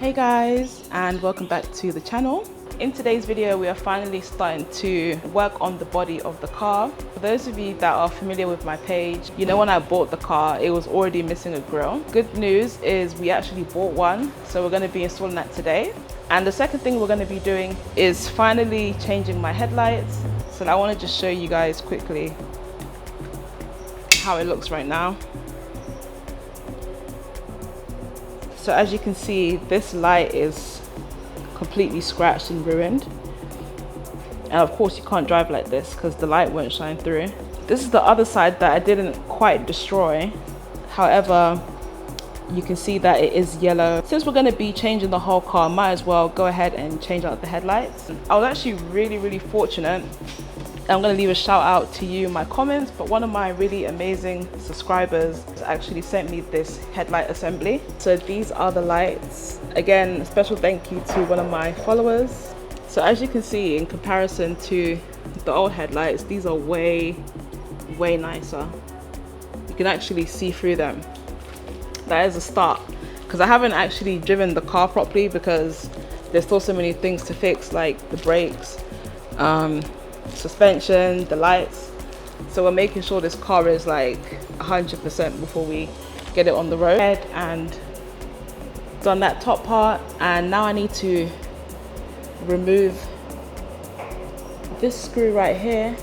Hey guys, and welcome back to the channel. In today's video, we are finally starting to work on the body of the car. For those of you that are familiar with my page, you know when I bought the car, it was already missing a grille. Good news is we actually bought one, so we're going to be installing that today. And the second thing we're going to be doing is finally changing my headlights. So I want to just show you guys quickly how it looks right now. So as you can see, this light is completely scratched and ruined. And of course you can't drive like this because the light won't shine through. This is the other side that I didn't quite destroy. However, you can see that it is yellow. Since we're going to be changing the whole car, might as well go ahead and change out the headlights. I was actually really fortunate. I'm going to leave a shout out to you in my comments, but one of my really amazing subscribers actually sent me this headlight assembly. So these are the lights. Again, a special thank you to one of my followers. So as you can see, in comparison to the old headlights, these are way nicer. You can actually see through them. That is a start, because I haven't actually driven the car properly because there's still so many things to fix, like the brakes, suspension, the lights. So we're making sure this car is like 100% before we get it on the road. And done that top part, and now I need to remove this screw right here.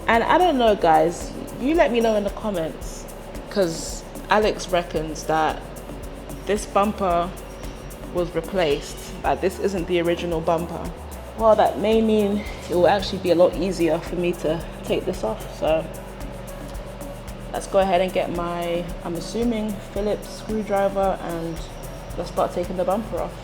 And I don't know guys, you let me know in the comments, because Alex reckons that this bumper was replaced, that this isn't the original bumper. Well, that may mean it will actually be a lot easier for me to take this off. So let's go ahead and get my, I'm assuming, Phillips screwdriver, and let's start taking the bumper off.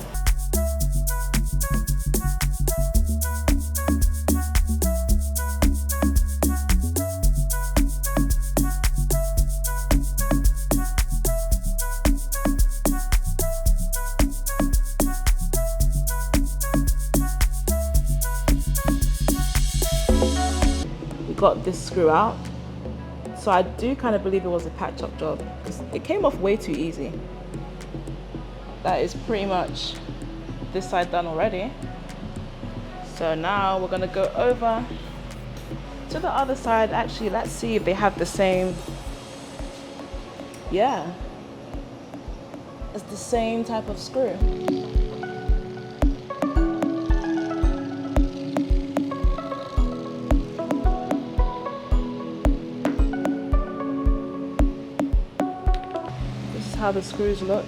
Got this screw out, so I do kind of believe it was a patch-up job because it came off way too easy. That is pretty much this side done already. So now we're gonna go over to the other side. Actually, let's see if they have the same. Yeah, it's the same type of screw. How the screws look.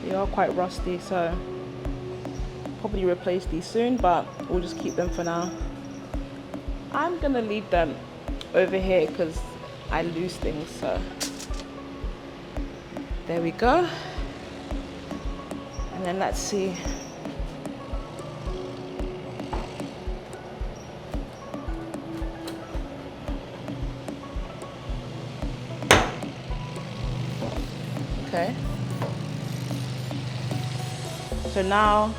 They are quite rusty, so probably replace these soon, but we'll just keep them for now. I'm gonna leave them over here because I lose things. So there we go. And then let's see. Okay. So now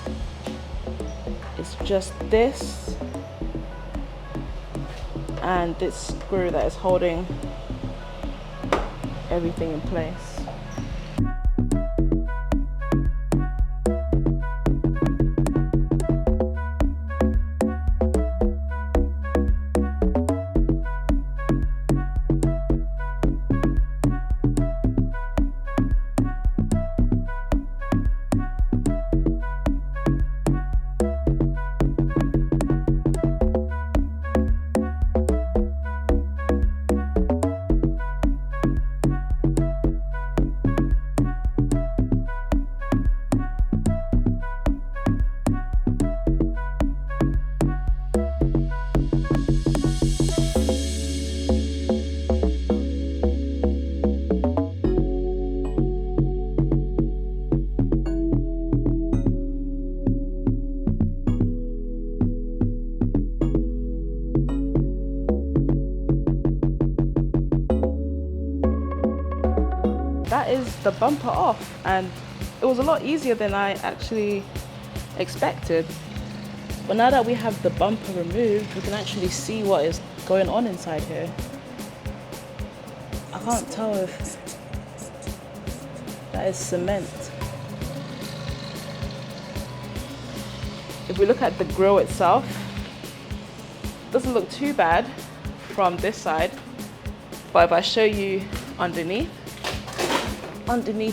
it's just this and this screw that is holding everything in place. That is the bumper off, and it was a lot easier than I actually expected. But now that we have the bumper removed, we can actually see what is going on inside here. I can't tell if that is cement. If we look at the grille itself, it doesn't look too bad from this side, but if I show you underneath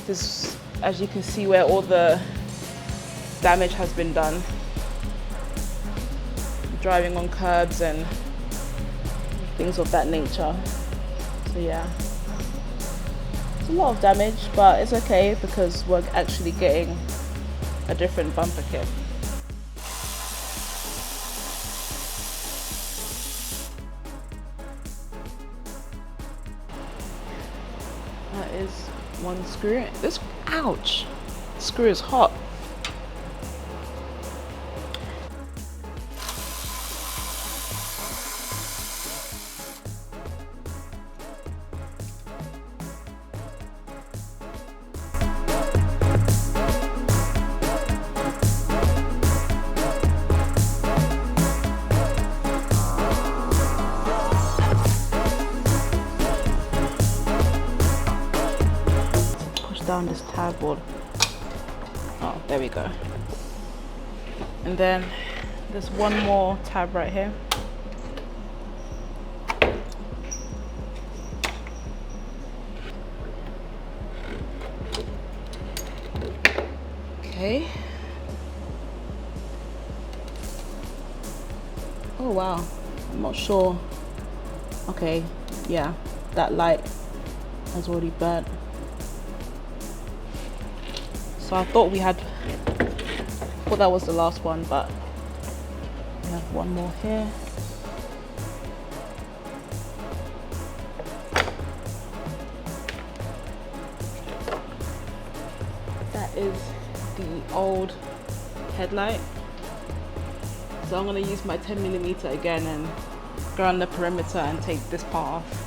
is, as you can see, where all the damage has been done. Driving on curbs and things of that nature. So yeah, it's a lot of damage, but it's okay because we're actually getting a different bumper kit. That is one screw. This, ouch, screw is hot. Down this tab board. Oh, there we go. And then there's one more tab right here. Okay. Oh wow, I'm not sure. Okay, yeah, that light has already burnt. So I thought that was the last one, but we have one more here. That is the old headlight. So I'm going to use my 10mm again and go on the perimeter and take this part off.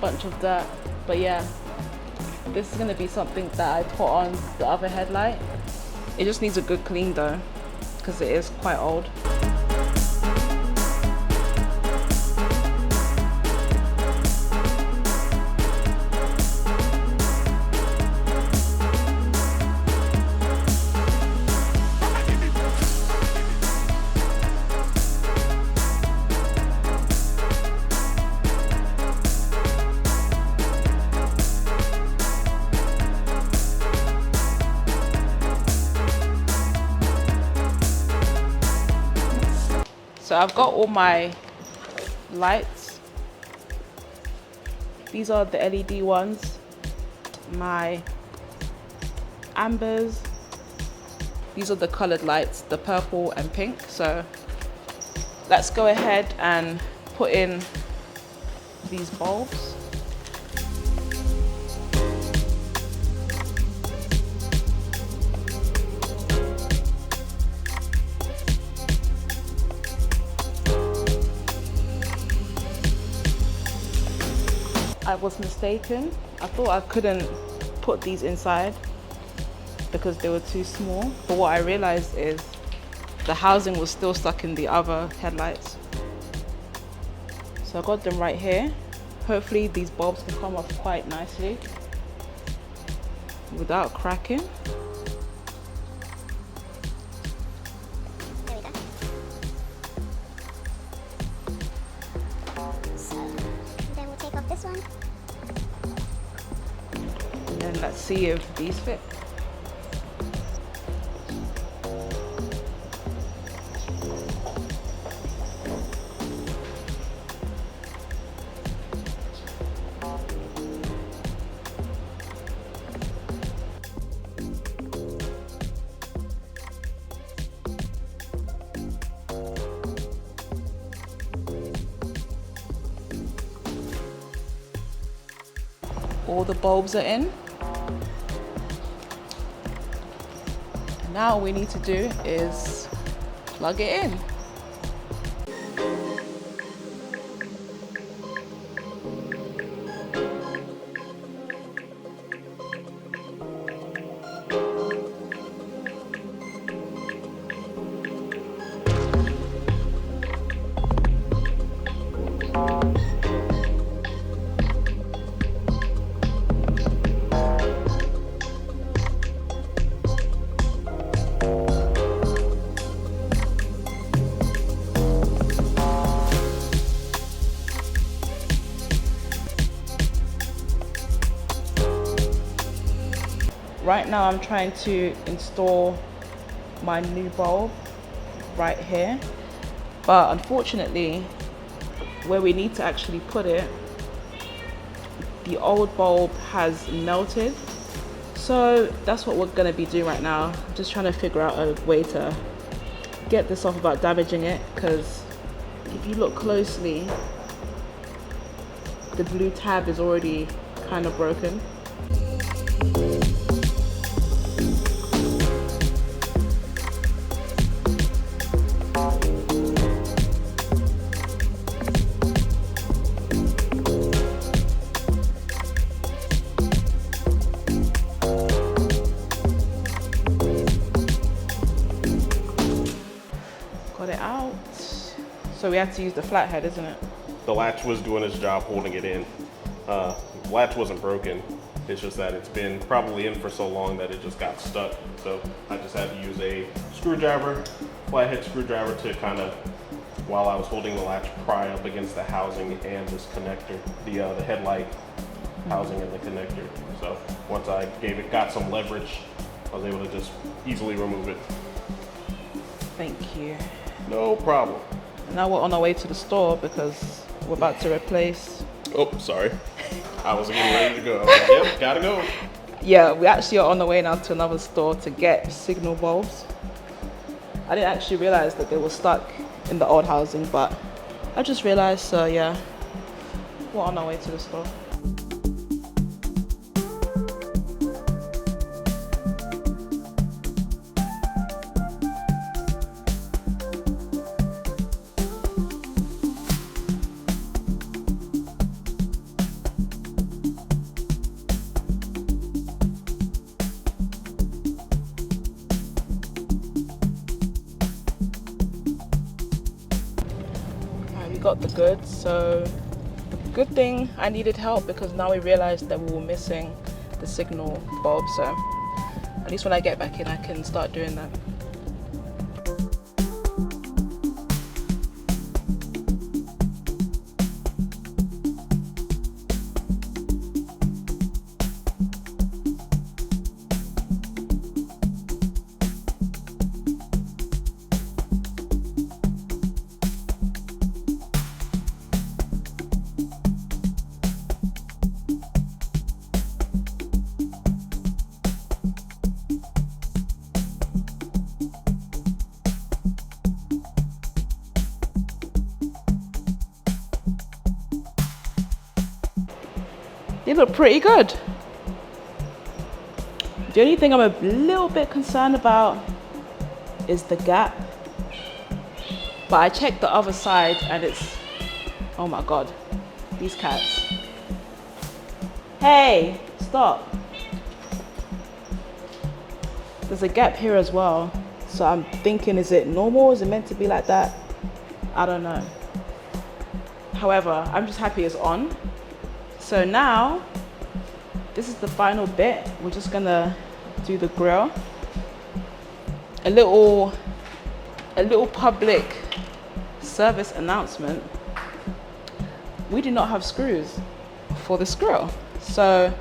Bunch of dirt, but yeah, this is going to be something that I put on the other headlight. It just needs a good clean though, because it is quite old. So I've got all my lights. These are the LED ones. My ambers. These are the colored lights, the purple and pink. So let's go ahead and put in these bulbs. I was mistaken. I thought I couldn't put these inside because they were too small. But what I realized is the housing was still stuck in the other headlights. So I got them right here. Hopefully these bulbs can come off quite nicely without cracking. There we go. So then we'll take off this one. And then let's see if these fit. All the bulbs are in. And now all we need to do is plug it in. right now I'm trying to install my new bulb right here, but unfortunately where we need to actually put it, the old bulb has melted. So that's what we're going to be doing right now. I'm just trying to figure out a way to get this off without damaging it, because if you look closely, the blue tab is already kind of broken. Got it out. So we have to use the flathead, isn't it? The latch was doing its job holding it in. Latch wasn't broken. It's just that it's been probably in for so long that it just got stuck. So I just had to use a screwdriver, flathead screwdriver, to kind of, while I was holding the latch, pry up against the housing and this connector, the headlight housing and the connector. So once I got some leverage, I was able to just easily remove it. Thank you. No problem. Now we're on our way to the store because we're about to replace. Oh, sorry. I was getting ready to go. I was like, yep, gotta go. Yeah, we actually are on the way now to another store to get signal bulbs. I didn't actually realize that they were stuck in the old housing, but I just realized, so yeah, we're on our way to the store. Got the goods. So good thing I needed help, because now we realized that we were missing the signal bulb, so at least when I get back in I can start doing that. They look pretty good. The only thing I'm a little bit concerned about is the gap. But I checked the other side and it's, oh my God, these cats. Hey, stop. There's a gap here as well. So I'm thinking, is it normal? Is it meant to be like that? I don't know. However, I'm just happy it's on. So now, this is the final bit. We're just gonna do the grill. A little public service announcement. We do not have screws for this grill. So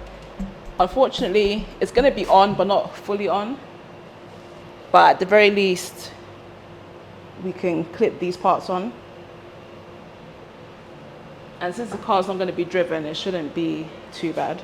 unfortunately, it's gonna be on, but not fully on. But at the very least, we can clip these parts on. And since the car's not going to be driven, it shouldn't be too bad.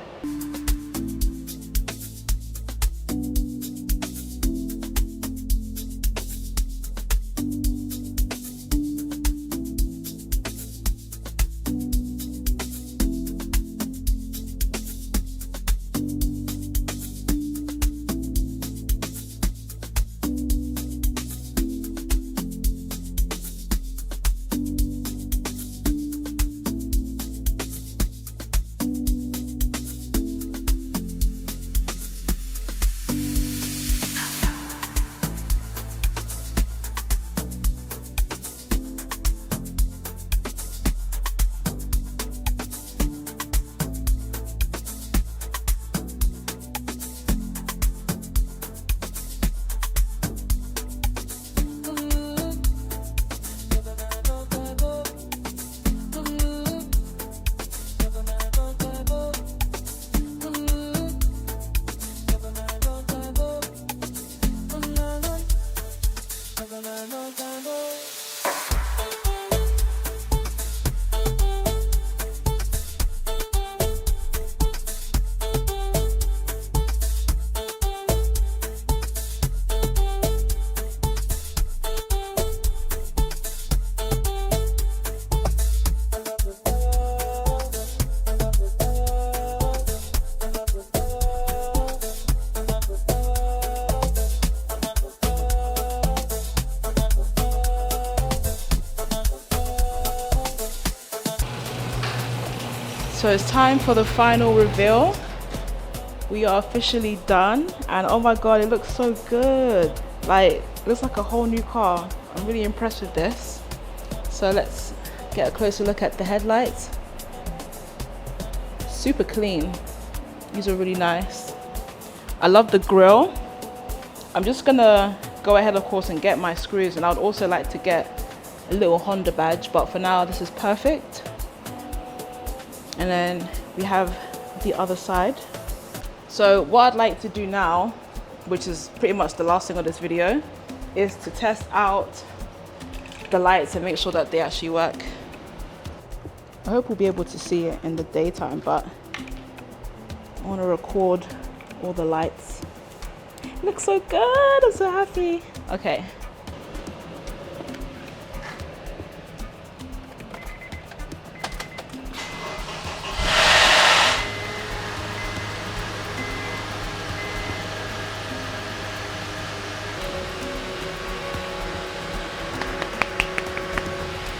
So it's time for the final reveal. We are officially done, and oh my god, it looks so good. Like, it looks like a whole new car. I'm really impressed with this. So let's get a closer look at the headlights. Super clean. These are really nice. I love the grille. I'm just gonna go ahead, of course, and get my screws, and I would also like to get a little Honda badge, but for now this is perfect. And then we have the other side. So what I'd like to do now, which is pretty much the last thing of this video, is to test out the lights and make sure that they actually work. I hope we'll be able to see it in the daytime, but I want to record all the lights. It looks so good, I'm so happy. Okay.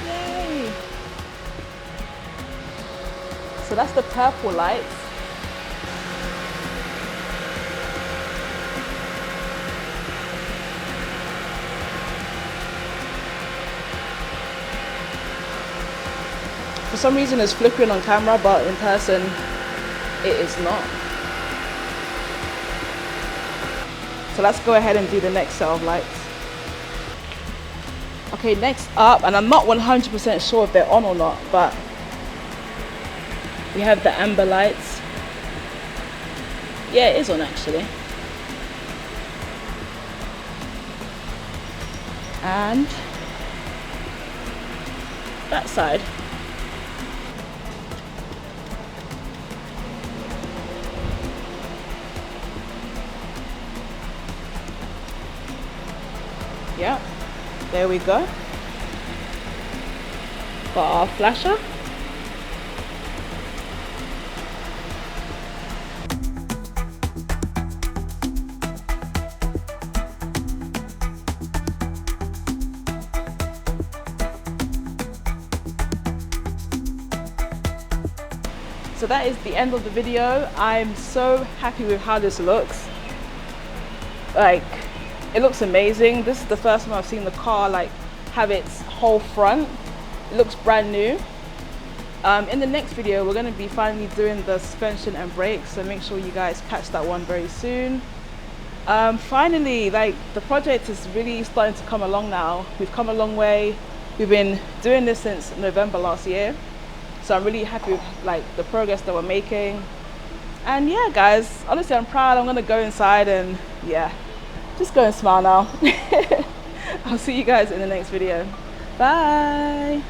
Yay! So that's the purple lights. For some reason it's flickering on camera, but in person it is not. So let's go ahead and do the next set of lights. Okay, next up, and I'm not 100% sure if they're on or not, but we have the amber lights. Yeah, it is on actually. And that side. Yeah, there we go. Got our flasher. So that is the end of the video. I'm so happy with how this looks. Like, it looks amazing. This is the first time I've seen the car like have its whole front. It looks brand new. In the next video, we're going to be finally doing the suspension and brakes, so make sure you guys catch that one very soon. Finally, like, the project is really starting to come along now. We've come a long way. We've been doing this since November last year, so I'm really happy with like the progress that we're making. And yeah, guys, honestly, I'm proud. I'm going to go inside and yeah, just go and smile now. I'll see you guys in the next video. Bye.